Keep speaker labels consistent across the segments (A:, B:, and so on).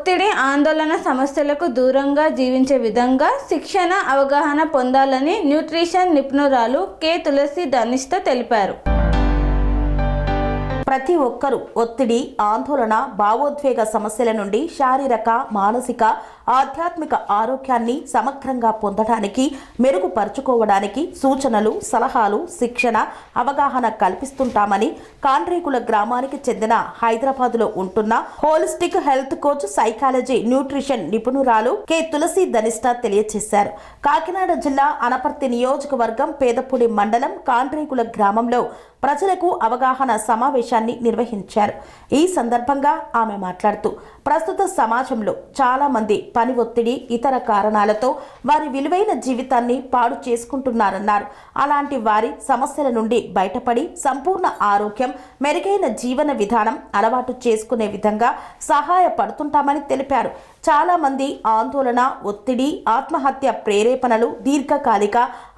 A: ఒత్తిడి, ఆందోళన సమస్యలకు దూరంగా జీవించే విధంగా శిక్షణ, అవగాహన పొందాలని న్యూట్రిషన్ నిపుణురాలు కె. తులసి ధనిష్ట తెలిపారు.
B: ప్రతి ఒక్కరూ ఒత్తిడి, ఆందోళన, భావోద్వేగ సమస్యల నుండి శారీరక, మానసిక, ఆధ్యాత్మిక ఆరోగ్యాన్ని సమగ్రంగా పొందడానికి, మెరుగుపరుచుకోవడానికి సూచనలు, సలహాలు, శిక్షణ, అవగాహన కల్పిస్తుంటామని కాండ్రేగుల గ్రామానికి చెందిన హైదరాబాద్లో ఉంటున్న holistic health coach, psychology, nutrition నిపుణురాలు కె. తులసి ధనిష్ట తెలియజేశారు. కాకినాడ జిల్లా అనపర్తి నియోజకవర్గం పేదపూడి మండలం కాండ్రేగుల గ్రామంలో ప్రజలకు అవగాహన సమావేశాన్ని నిర్వహించారు. ఈ సందర్భంగా ఆమె మాట్లాడుతూ ప్రస్తుత సమాజంలో చాలా మంది పని ఒత్తిడి, ఇతర కారణాలతో వారి విలువైన జీవితాన్ని పాడు చేసుకుంటున్నారన్నారు. అలాంటి వారి సమస్యల నుండి బయటపడి సంపూర్ణ ఆరోగ్యం, మెరుగైన జీవన విధానం అలవాటు చేసుకునే విధంగా సహాయపడుతుంటామని తెలిపారు. చాలా మంది ఆందోళన, ఒత్తిడి, ఆత్మహత్య ప్రేరేపణలు, దీర్ఘకాలిక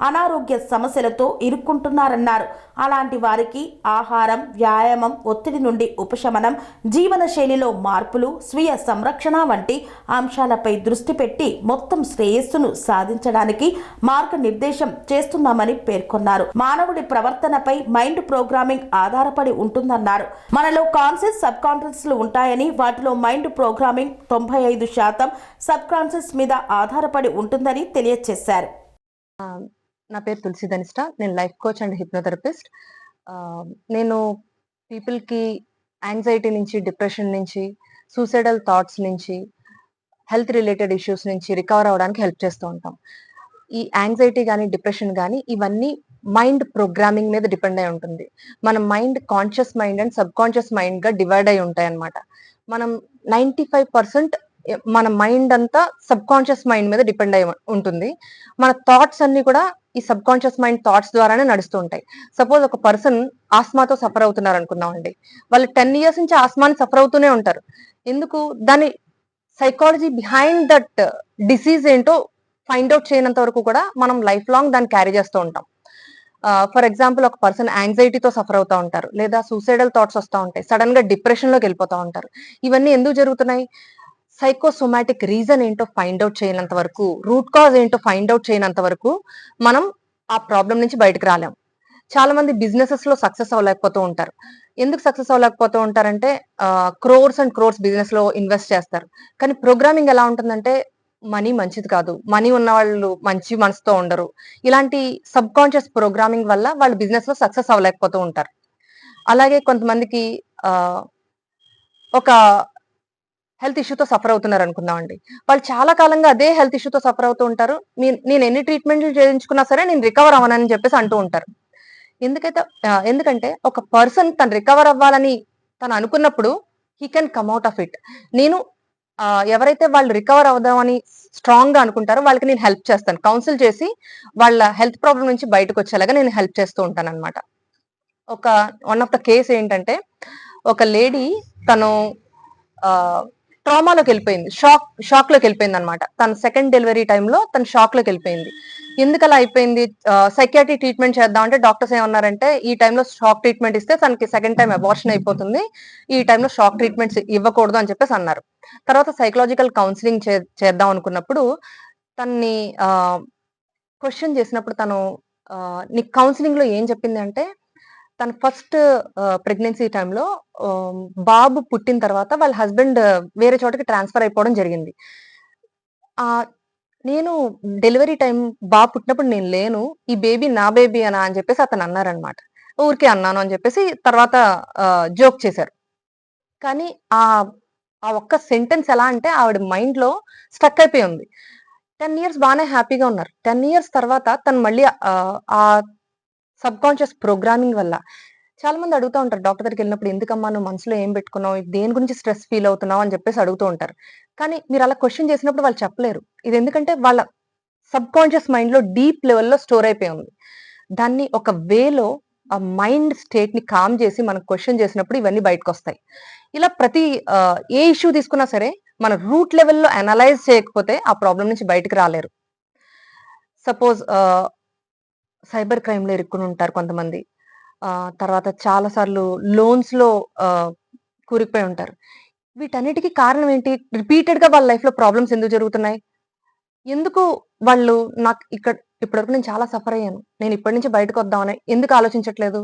B: అనారోగ్య సమస్యలతో ఇరుక్కుంటున్నారన్నారు. అలాంటి వారికి ఆహారం, వ్యాయామం, ఒత్తిడి నుండి ఉపశమనం, జీవన శైలిలో మార్పులు, స్వీయ సంరక్షణ వంటి అంశాలపై దృష్టి పెట్టి మొత్తం శ్రేయస్సును సాధించడానికి మార్గనిర్దేశం చేస్తున్నామని పేర్కొన్నారు. మానవుడి ప్రవర్తనపై మైండ్ ప్రోగ్రామింగ్ ఆధారపడి ఉంటుందన్నారు. మనలో కాన్షియస్, సబ్ కాన్షియస్ ఉంటాయని, వాటిలో మైండ్ ప్రోగ్రామింగ్ 95% సబ్ కాన్షియస్ మీద ఆధారపడి ఉంటుందని తెలియజేశారు.
C: నా పేరు తులసి ధనిష్ట. నేను లైఫ్ కోచ్ అండ్ హిప్నోథెరపిస్ట్. నేను పీపుల్‌కి యాంగ్జైటీ నుంచి, డిప్రెషన్ నుంచి, సూసైడల్ థాట్స్ నుంచి, హెల్త్ రిలేటెడ్ ఇష్యూస్ నుంచి రికవర్ అవ్వడానికి హెల్ప్ చేస్తూ ఉంటాం. ఈ యాంగ్జైటీ గానీ, డిప్రెషన్ గానీ ఇవన్నీ మైండ్ ప్రోగ్రామింగ్ మీద డిపెండ్ అయి ఉంటుంది. మన mind conscious mind and subconscious మైండ్‌గా డివైడ్ అయి ఉంటాయన్నమాట. మనం 95% మన మైండ్ అంతా సబ్ కాన్షియస్ మైండ్ మీద డిపెండ్ అయి ఉంటుంది. మన థాట్స్ అన్ని కూడా ఈ సబ్ కాన్షియస్ మైండ్ థాట్స్ ద్వారానే నడుస్తూ ఉంటాయి. సపోజ్ ఒక పర్సన్ ఆస్మాతో సఫర్ అవుతున్నారు అనుకుందామండి. వాళ్ళు 10 ఇయర్స్ నుంచి ఆస్మాని సఫర్ అవుతూనే ఉంటారు. ఎందుకు? దాని సైకాలజీ బిహైండ్ దట్ డిసీజ్ ఏంటో ఫైండ్ అవుట్ చేయనంత వరకు కూడా మనం లైఫ్ లాంగ్ దాన్ని క్యారీ చేస్తూ ఉంటాం. ఫర్ ఎగ్జాంపుల్ ఒక పర్సన్ యాంగ్జైటీతో సఫర్ అవుతూ ఉంటారు, లేదా సూసైడల్ థాట్స్ వస్తూ ఉంటాయి, సడన్ గా డిప్రెషన్ లోకి వెళ్ళిపోతూ ఉంటారు. ఇవన్నీ ఎందుకు జరుగుతున్నాయి? సైకోసోమాటిక్ రీజన్ ఏంటో ఫైండ్ అవుట్ చేయనంత వరకు, రూట్ కాజ్ ఏంటో ఫైండ్ అవుట్ చేయనంత వరకు మనం ఆ ప్రాబ్లం నుంచి బయటకు రాలేం. చాలా మంది బిజినెసెస్ లో సక్సెస్ అవ్వలేకపోతూ ఉంటారు. ఎందుకు సక్సెస్ అవ్వలేకపోతూ ఉంటారంటే క్రోర్స్ అండ్ క్రోర్స్ బిజినెస్ లో ఇన్వెస్ట్ చేస్తారు. కానీ ప్రోగ్రామింగ్ ఎలా ఉంటుందంటే మనీ మంచిది కాదు, మనీ ఉన్న వాళ్ళు మంచి మనసుతో ఉండరు. ఇలాంటి సబ్ కాన్షియస్ ప్రోగ్రామింగ్ వల్ల వాళ్ళు బిజినెస్ లో సక్సెస్ అవ్వలేకపోతూ ఉంటారు. అలాగే కొంతమందికి ఒక హెల్త్ ఇష్యూతో సఫర్ అవుతున్నారు అనుకుందామండి. వాళ్ళు చాలా కాలంగా అదే హెల్త్ ఇష్యూతో సఫర్ అవుతూ ఉంటారు. నేను ఎన్ని ట్రీట్మెంట్లు చేయించుకున్నా సరే నేను రికవర్ అవ్వనని చెప్పేసి అంటూ ఉంటారు. ఎందుకంటే ఒక పర్సన్ తను రికవర్ అవ్వాలని తను అనుకున్నప్పుడు he can come out of it. నేను ఎవరైతే వాళ్ళు రికవర్ అవుదామని స్ట్రాంగ్ గా అనుకుంటారో వాళ్ళకి నేను హెల్ప్ చేస్తాను. కౌన్సిల్ చేసి వాళ్ళ హెల్త్ ప్రాబ్లం నుంచి బయటకు వచ్చేలాగా నేను హెల్ప్ చేస్తూ ఉంటాను అనమాట. వన్ ఆఫ్ ద కేస్ ఏంటంటే, ఒక లేడీ తను ట్రామాలోకి వెళ్ళిపోయింది, షాక్ లోకి వెళ్ళిపోయింది అనమాట. తన సెకండ్ డెలివరీ టైంలో తను షాక్ లోకి వెళ్ళిపోయింది. ఎందుకు అలా అయిపోయింది? సైకియాట్రిక్ ట్రీట్మెంట్ చేద్దాం అంటే డాక్టర్స్ ఏమన్నారంటే, ఈ టైంలో షాక్ ట్రీట్మెంట్ ఇస్తే తనకి సెకండ్ టైం అబార్షన్ అయిపోతుంది, ఈ టైంలో షాక్ ట్రీట్మెంట్స్ ఇవ్వకూడదు అని చెప్పేసి అన్నారు. తర్వాత సైకలాజికల్ కౌన్సిలింగ్ చేద్దాం అనుకున్నప్పుడు తన్ని క్వశ్చన్ చేసినప్పుడు తను నీకు కౌన్సిలింగ్ లో ఏం చెప్పింది అంటే, తన ఫస్ట్ ప్రెగ్నెన్సీ టైంలో బాబు పుట్టిన తర్వాత వాళ్ళ హస్బెండ్ వేరే చోటకి ట్రాన్స్ఫర్ అయిపోవడం జరిగింది. నేను డెలివరీ టైం బాబు పుట్టినప్పుడు నేను లేను, ఈ బేబీ నా బేబీ అనా అని చెప్పేసి అతను అన్నారనమాట. ఊరికే అన్నాను అని చెప్పేసి తర్వాత జోక్ చేశారు. కానీ ఆ ఆ ఒక్క సెంటెన్స్ ఎలా అంటే ఆవిడ మైండ్ లో స్టక్ అయిపోయి ఉంది. 10 ఇయర్స్ బాగానే హ్యాపీగా ఉన్నారు. 10 ఇయర్స్ తర్వాత తను మళ్ళీ ఆ సబ్ కాన్షియస్ ప్రోగ్రామింగ్ వల్ల చాలా మంది అడుగుతూ ఉంటారు డాక్టర్ దగ్గరికి వెళ్ళినప్పుడు, ఎందుకమ్మా నువ్వు మనసులో ఏం పెట్టుకున్నావు, దేని గురించి స్ట్రెస్ ఫీల్ అవుతున్నావు అని చెప్పేసి అడుగుతూ ఉంటారు. కానీ మీరు అలా క్వశ్చన్ చేసినప్పుడు వాళ్ళు చెప్పలేరు. ఇది ఎందుకంటే వాళ్ళ సబ్ కాన్షియస్ మైండ్ లో డీప్ లెవెల్లో స్టోర్ అయిపోయి ఉంది. దాన్ని ఒక వేలో ఆ మైండ్ స్టేట్ ని కామ్ చేసి మనకు క్వశ్చన్ చేసినప్పుడు ఇవన్నీ బయటకు వస్తాయి. ఇలా ప్రతి ఏ ఇష్యూ తీసుకున్నా సరే మన రూట్ లెవెల్లో అనలైజ్ చేయకపోతే ఆ ప్రాబ్లం నుంచి బయటకు రాలేరు. సపోజ్ సైబర్ క్రైమ్ లో ఇరుక్కుని ఉంటారు కొంతమంది. తర్వాత చాలా సార్లు లోన్స్ లో కూరుకుపోయి ఉంటారు. వీటన్నిటికీ కారణం ఏంటి? రిపీటెడ్‌గా వాళ్ళ లైఫ్‌లో ప్రాబ్లమ్స్ ఎందుకు జరుగుతున్నాయి? ఎందుకు వాళ్ళు నాకు ఇప్పటివరకు నేను చాలా సఫర్ అయ్యాను. నేను ఇప్పటి నుంచి బయటకొద్దామని ఎందుకు ఆలోచించట్లేదు?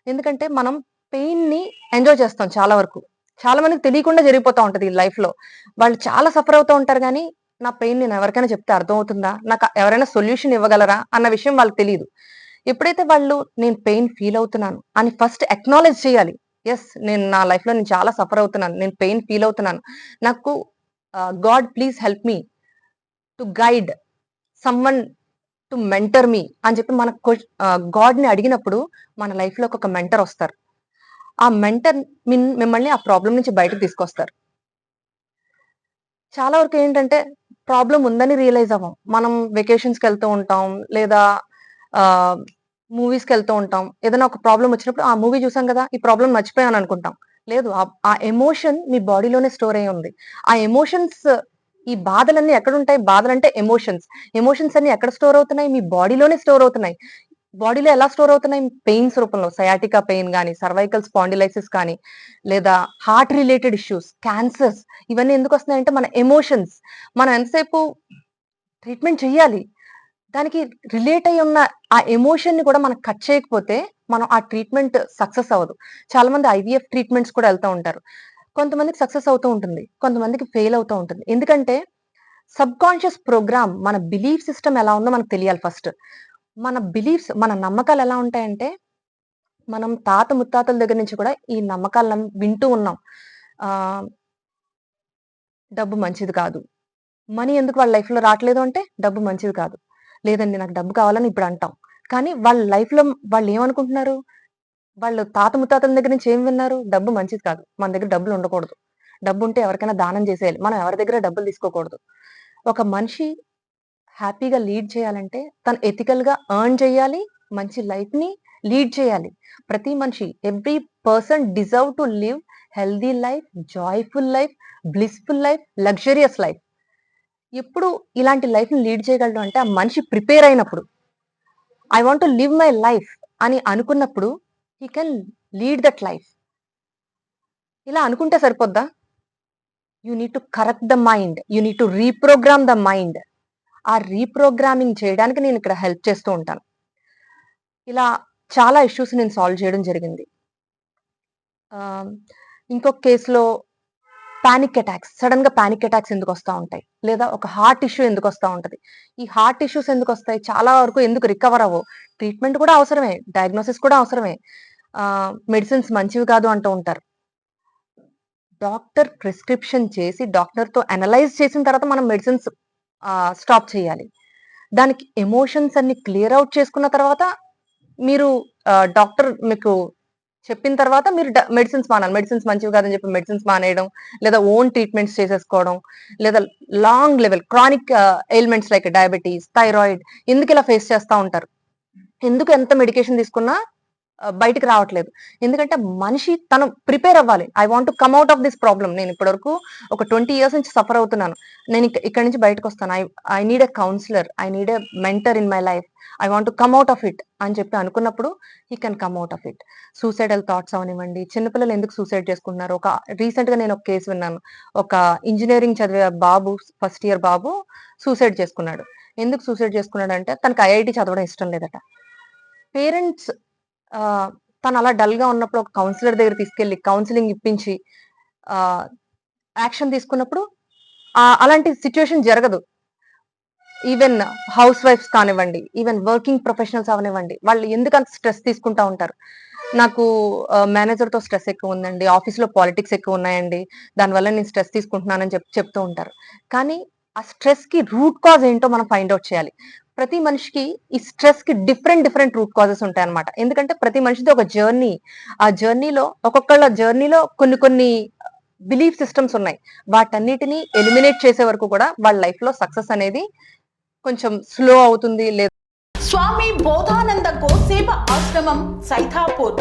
C: ఎందుకంటే మనం పెయిన్‌ని ఎంజాయ్ చేస్తాం చాలా వరకు. చాలా మందికి తెలియకుండా జరిగిపోతా ఉంటది ఈ లైఫ్‌లో. వాళ్ళు చాలా సఫర్ అవుతూ ఉంటారు గానీ, నా పెయిన్ నేను ఎవరికైనా చెప్తే అర్థమవుతుందా? నాకు ఎవరైనా సొల్యూషన్ ఇవ్వగలరా? అన్న విషయం వాళ్ళకి తెలీదు. ఎప్పుడైతే వాళ్ళు నేను పెయిన్ ఫీల్ అవుతున్నాను అని ఫస్ట్ అక్నాలెడ్జ్ చేయాలి. యెస్, నేను నా లైఫ్‌లో నేను చాలా సఫర్ అవుతున్నాను. నేను పెయిన్ ఫీల్ అవుతున్నాను. నాకు god please help me to guide someone to mentor me అని చెప్పి మన గాడ్‌ని అడిగినప్పుడు మన లైఫ్‌లోకి ఒక మెంటర్ వస్తారు. ఆ మెంటర్ మిమ్మల్ని ఆ ప్రాబ్లమ్ నుంచి బయటకు తీసుకొస్తారు. చాలా వరకు ఏంటంటే ప్రాబ్లమ్ ఉందని రియలైజ్ అవ్వం. మనం వెకేషన్స్‌కి వెళ్తూ ఉంటాం. లేదా ఆహ్, మూవీస్‌కెళ్తూ ఉంటాం. ఏదైనా ఒక ప్రాబ్లమ్ వచ్చినప్పుడు ఆ మూవీ చూసాం కదా! ఈ ప్రాబ్లమ్ మర్చిపోయాను అనుకుంటాం. లేదు, ఆ ఎమోషన్ మీ బాడీలోనే స్టోర్ అయ్యి ఉంది. ఆ ఎమోషన్స్, ఈ బాధలన్నీ ఎక్కడుంటాయి? బాధలంటే ఎమోషన్స్. ఎమోషన్స్ అన్నీ ఎక్కడ స్టోర్ అవుతున్నాయి? మీ బాడీలోనే స్టోర్ అవుతున్నాయి. బాడీలో ఎలా స్టోర్ అవుతున్నాయి? పెయిన్స్ రూపంలో సయాటికా పెయిన్ గాని, సర్వైకల్ స్పాండిలైసిస్ కానీ, లేదా హార్ట్ రిలేటెడ్ ఇష్యూస్, క్యాన్సర్స్, ఇవన్నీ ఎందుకొస్తున్నాయంటే మన ఎమోషన్స్. మనం ఎంతసేపు ట్రీట్మెంట్ చెయ్యాలి. దానికి రిలేట్ అయ్యి ఉన్న ఆ ఎమోషన్‌ని కూడా మనం కట్ చేయకపోతే, మనం ఆ ట్రీట్మెంట్ సక్సెస్ అవ్వదు. చాలా మంది ఐవీఎఫ్ ట్రీట్మెంట్స్ కూడా ఎళ్తా ఉంటారు. కొంతమందికి సక్సెస్ అవుతూ ఉంటుంది. కొంతమందికి ఫెయిల్ అవుతూ ఉంటుంది. ఎందుకంటే సబ్‌కాన్షియస్ ప్రోగ్రామ్, మన బిలీఫ్ సిస్టమ్ ఎలా ఉందో మనకు తెలియాలి ఫస్ట్. మన బిలీఫ్స్, మన నమ్మకాలు ఎలా ఉంటాయంటే, మనం తాత ముత్తాతల దగ్గర నుంచి కూడా ఈ నమ్మకాలను వింటూ ఉన్నాం. ఆహ్, డబ్బు మంచిది కాదు. మనీ ఎందుకు వాళ్ళ లైఫ్‌లో రాట్లేదు అంటే, డబ్బు మంచిది కాదు. లేదండి నాకు డబ్బు కావాలని ఇప్పుడు అంటాం. కానీ వాళ్ళ లైఫ్‌లో వాళ్ళేమనుకుంటున్నారు? వాళ్ళు తాత ముత్తాతల దగ్గర నుంచి ఏం విన్నారు? డబ్బు మంచిది కాదు. మన దగ్గర డబ్బులు ఉండకూడదు. డబ్బుంటే ఎవరికైనా దానం చేసేయాలి. మనం ఎవరి దగ్గర డబ్బులు తీసుకోకూడదు. ఒక మనిషి హ్యాపీగా లీడ్ చేయాలంటే తను ఎథికల్‌గా ఎర్న్ చేయాలి. మంచి లైఫ్‌ని లీడ్ చేయాలి. ప్రతి మనిషి, every person deserve to live healthy life, joyful life, blissful life, luxurious life. ఎప్పుడు ఇలాంటి లైఫ్‌ని లీడ్ చేయగలడు అంటే, ఆ మనిషి ప్రిపేర్ అయినప్పుడు. I want to live my life అని అనుకున్నప్పుడు he can lead that life. ఇలా అనుకుంటే సరిపోద్దా? You need to correct the mind. You need to reprogram the mind. ఆ రీప్రోగ్రామింగ్ చేయడానికి నేను ఇక్కడ హెల్ప్ చేస్తూ ఉంటాను. ఇలా చాలా ఇష్యూస్ నేను సాల్వ్ చేయడం జరిగింది. ఆహ్, ఇంకొక కేస్‌లో సడెన్‌గా పానిక్ అటాక్స్ ఎందుకొస్తా ఉంటాయి? లేదా ఒక హార్ట్ ఇష్యూ ఎందుకొస్తా ఉంటది? ఈ హార్ట్ ఇష్యూస్ ఎందుకొస్తాయి? చాలా వరకు ఎందుకు రికవర్ అవ్వవు? ట్రీట్మెంట్ కూడా అవసరమే. డయాగ్నోసిస్ కూడా అవసరమే. మెడిసిన్స్ మంచివి కాదు అంటూ ఉంటారు. డాక్టర్ ప్రిస్క్రిప్షన్ చేసి, డాక్టర్‌తో అనలైజ్ చేసిన తర్వాత మనం మెడిసిన్స్ స్టాప్ చేయాలి. దానికి ఎమోషన్స్ అన్ని క్లియర్ ఔట్ చేసుకున్న తర్వాత మీరు డాక్టర్ మీకు చెప్పిన తర్వాత మీరు మెడిసిన్స్ మానాలి. మెడిసిన్స్ మంచివి కాదని చెప్పి మెడిసిన్స్ మానేయడం, లేదా ఓన్ ట్రీట్మెంట్స్ చేసేసుకోవడం, లేదా long level chronic ailments like diabetes, thyroid ఎందుకు ఇలా ఫేస్ చేస్తా ఉంటారు? ఎందుకు ఎంత మెడికేషన్ తీసుకున్నా బయటికి రావట్లేదు. ఎందుకంటే మనిషి తను ప్రిపేర్ అవ్వాలి. I want to come out of this problem. నేను ఇప్పటివరకు ఒక 20 ఇయర్స్ నుంచి సఫర్ అవుతున్నాను. నేను ఇక్కడి నుంచి బయటకొస్తాను. I need a counsellor. I need a mentor in my life. I want to come out of it అని చెప్పి అనుకున్నప్పుడు he can come out of it. Suicidal thoughts అవనివ్వండి, చిన్నపిల్లలు ఎందుకు సూసైడ్ చేసుకుంటున్నారు? రీసెంట్‌గా నేను ఒక కేస్ విన్నాను. ఒక ఇంజినీరింగ్ చదివే బాబు, ఫస్ట్ ఇయర్ బాబు సూసైడ్ చేసుకున్నాడు. ఎందుకు సూసైడ్ చేసుకున్నాడంటే తనకి ఐఐటీ చదవడం ఇష్టం లేదట. పేరెంట్స్ తను అలా డల్‌గా ఉన్నప్పుడు ఒక కౌన్సిలర్ దగ్గర తీసుకెళ్ళి కౌన్సెలింగ్ ఇప్పించి ఆహ్, యాక్షన్ తీసుకున్నప్పుడు అలాంటి సిట్యుయేషన్ జరగదు. ఈవెన్ హౌస్ వైఫ్స్ కానివ్వండి, ఈవెన్ వర్కింగ్ ప్రొఫెషనల్స్ అవ్వనివ్వండి, వాళ్ళు ఎందుకంత స్ట్రెస్ తీసుకుంటా ఉంటారు. నాకు మేనేజర్‌తో స్ట్రెస్ ఎక్కువుందండి. ఆఫీస్‌లో పాలిటిక్స్ ఎక్కువున్నాయండి. దానివల్ల నేను స్ట్రెస్ తీసుకుంటున్నానని చెప్తూ ఉంటారు. కానీ ఆ స్ట్రెస్‌కి రూట్ కాజ్ ఏంటో మనం ఫైండ్ ఔట్ చేయాలి. ప్రతి మనిషికి ఈ స్ట్రెస్‌కి డిఫరెంట్ రూట్ కాజెస్ ఉంటాయన్నమాట. ఎందుకంటే ప్రతి మనిషిది ఒక జర్నీ. ఆ జర్నీలో ఒక్కొక్కళ్ళ జర్నీలో కొన్ని బిలీఫ్ సిస్టమ్స్ ఉన్నాయి. వాటన్నిటిని ఎలిమినేట్ చేసే వరకు కూడా వాళ్ళ లైఫ్‌లో సక్సెస్ అనేది కొంచెం స్లో అవుతుంది.
D: స్వామి బోధానంద గోసేవ ఆశ్రమం సైథాపూర్.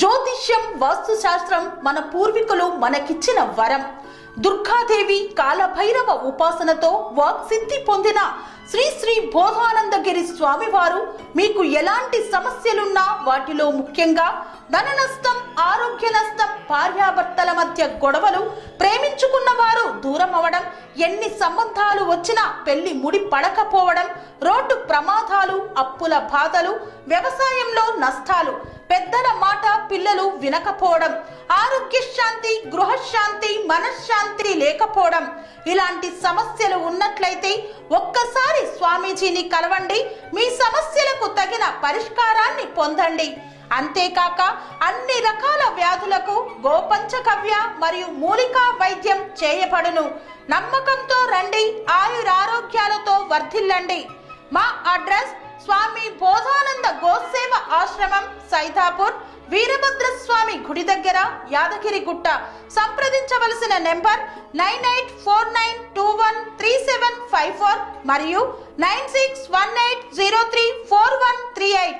D: జ్యోతిష్యం, వాస్తు శాస్త్రం మన పూర్వీకులు మనకిచ్చిన వరం. దుర్గాదేవి, కాలభైరవ ఉపాసనతో వాక్సిద్ధి పొందిన శ్రీ శ్రీ బోధానందగిరి యాదగిరి స్వామివారు మీకు ఎలాంటి సమస్యలున్నా, వాటిలో ముఖ్యంగా ధన నష్టం, ఆరోగ్య నష్టం, భార్యాభర్తల మధ్య గొడవలు, ప్రేమించుకున్న వారు దూరం అవడం, ఎన్ని సంబంధాలు వచ్చినా పెళ్లి ముడి పడకపోవడం, రోడ్డు ప్రమాదాలు, అప్పుల బాధలు, వ్యవసాయంలో నష్టాలు, పెద్దల మాట పిల్లలు వినకపోవడం, ఆరోగ్య శాంతి, గృహశాంతి, మనశ్శాంతి లేకపోవడం, ఇలాంటి సమస్యలు ఉన్నట్లయితే ఒక్కసారి స్వామీజీని కలవండి. మీ సమస్యలకు తగిన పరిష్కారాన్ని పొందండి. అంతేకాక అన్ని రకాల వ్యాధులకు గోపంచగవ్య మరియు మూలికా వైద్యం చేయబడును. నమ్మకంతో రండి, ఆయురారోగ్యాలతో వర్ధిల్లండి. మా అడ్రస్ స్వామి బోధానంద గోసేవ ఆశ్రమం, సైదాపూర్, వీరభద్రస్వామి గుడి దగ్గర, యాదగిరిగుట్ట. సంప్రదించవలసిన నెంబర్ 9849213754 మరియు 9618034138.